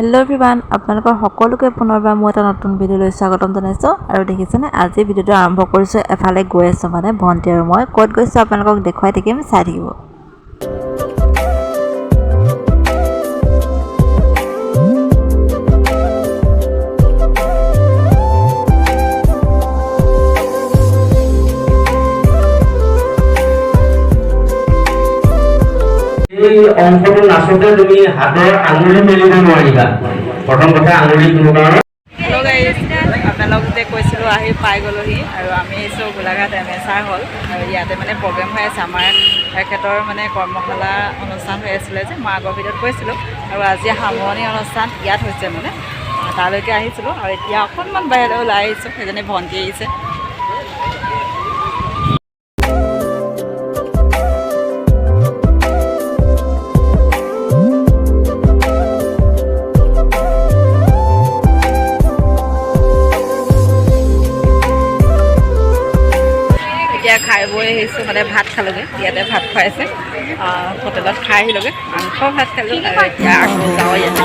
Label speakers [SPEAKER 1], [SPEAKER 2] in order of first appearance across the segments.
[SPEAKER 1] Hello' everyone, আপোনালোকৰ সকলোকে পুনৰবাৰ মই এটা নতুন ভিডিঅ'লৈ স্বাগতম জনাইছোঁ। আৰু দেখিছেনে আজি ভিডিঅ'টো আৰম্ভ কৰিছোঁ। এফালে গৈ আছোঁ মানে ভণ্টি আৰু মই ক'ত গৈছোঁ আপোনালোকক দেখুৱাই থাকিম, চাই থাকিব।
[SPEAKER 2] এই অংশটো নাচোতে তুমি হাতৰ আঙুলি মেলিব নোৱাৰিবা। প্ৰথম কথা আঙুলি কোনো কাৰণে।
[SPEAKER 3] হেল্ল' গাইজ, আপোনালোক যে কৈছিলোঁ আহি পাই গ'লোহি আৰু আমি আহিছোঁ গোলাঘাট MSR হল আৰু ইয়াতে মানে প্ৰগ্ৰেম হৈ আছে। আমাৰ তেখেতৰ মানে কৰ্মশালা অনুষ্ঠান হৈ আছিলে যে মই আগৰ ভিডিঅ'ত কৈছিলোঁ, আৰু আজি সামৰণি অনুষ্ঠান ইয়াত হৈছে মানে তালৈকে আহিছিলোঁ। আৰু এতিয়া অকণমান বাহিৰলৈ ওলাই আহিছোঁ, সেইজনী ভণ্টি আহিছে। এতিয়া খাই বৈ আহিছোঁ, মানে ভাত খালোগৈ। ইয়াতে ভাত খুৱাইছে, হোটেলত খাই আহিলোগৈ, মাংস ভাত খালোঁ। আৰু এতিয়া আকৌ যাওঁ ইয়াতে।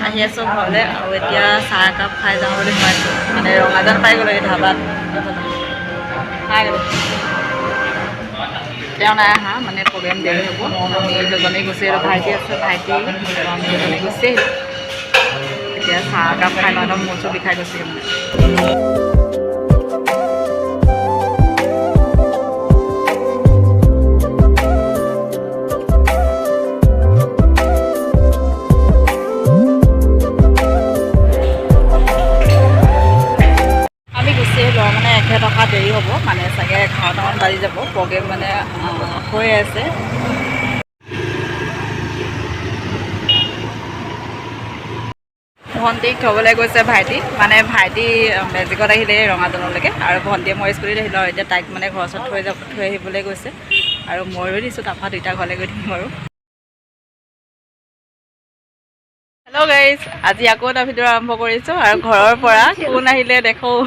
[SPEAKER 3] আহি আছোঁ ঘৰলৈ, আৰু এতিয়া চাহ একাপ খাই যাওঁ বুলি ভাবিছোঁ। মানে ৰঙাজান পাই গ'লোঁ এই ধাবাত। খাই গ'লোঁ, তেওঁ নাই অহা, মানে প্ৰগ্ৰেম দেৰি হ'ব। আমি দুজনী গুচি আহিলোঁ, ভাইটি আছে, ভাইটি আমি দুজনী গুচি আহিলোঁ। এতিয়া চাহ একাপ খাই লওঁ, একদম মূৰ চুৰ বিষাই গৈছে মানে। মানে 1 টকা দেৰি হ'ব, মানে চাগে 11টামান বাজি যাব। প্ৰগ্ৰেম মানে হৈ আছে। ভণ্টিক থ'বলৈ গৈছে ভাইটি, মানে ভাইটি মেজিকত আহিলে ৰঙাজানলৈকে, আৰু ভণ্টিয়ে মই স্কুটিত আহিলোঁ। আৰু এতিয়া তাইক মানে ঘৰৰ ওচৰত থৈ আহিবলৈ গৈছে, আৰু ময়ো দিছোঁ। তাৰপৰা দুইটা ঘৰলৈ গৈ থাকিম আৰু। হেল্ল' গাইজ, আজি আকৌ এটা ভিডিঅ' আৰম্ভ কৰিছোঁ, আৰু ঘৰৰ পৰা কোন আহিলে দেখোঁ।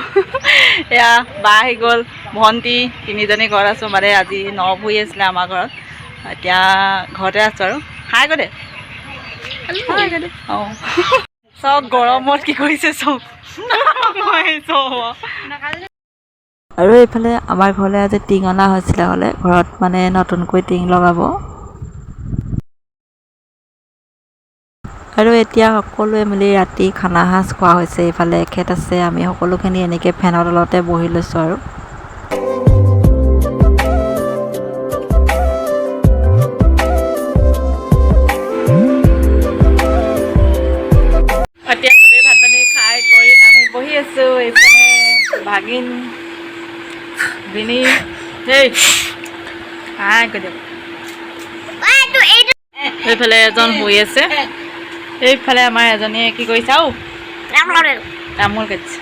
[SPEAKER 3] এয়া বা আহি গ'ল, ভণ্টি, তিনিজনী ঘৰত আছোঁ। মানে আজি নভুই আছিলে আমাৰ ঘৰত, এতিয়া ঘৰতে আছোঁ আৰু। হাই গৈ দে, অঁ চব গৰমত কি কৰিছে চব।
[SPEAKER 1] আৰু এইফালে আমাৰ ঘৰলৈ আজি টিং অনা হৈছিলে, হ'লে ঘৰত মানে নতুনকৈ টিং লগাব। আৰু এতিয়া সকলোৱে মিলি ৰাতি খানা সাজ খোৱা হৈছে। এইফালে এখেত আছে, আমি সকলোখিনি এনেকৈ ফেনৰ তলতে বহি লৈছোঁ আৰু।
[SPEAKER 3] এতিয়া চবেই ভাত পানী খাই কৰি আমি বহি আছোঁ। এইফালে ভাগিন ভিনি, হেই হাই কৈ দিয়ক। এইফালে এজন শুই আছে, এইফালে আমাৰ এজনীয়ে কি কৰিছে, তামোল কাটিছে।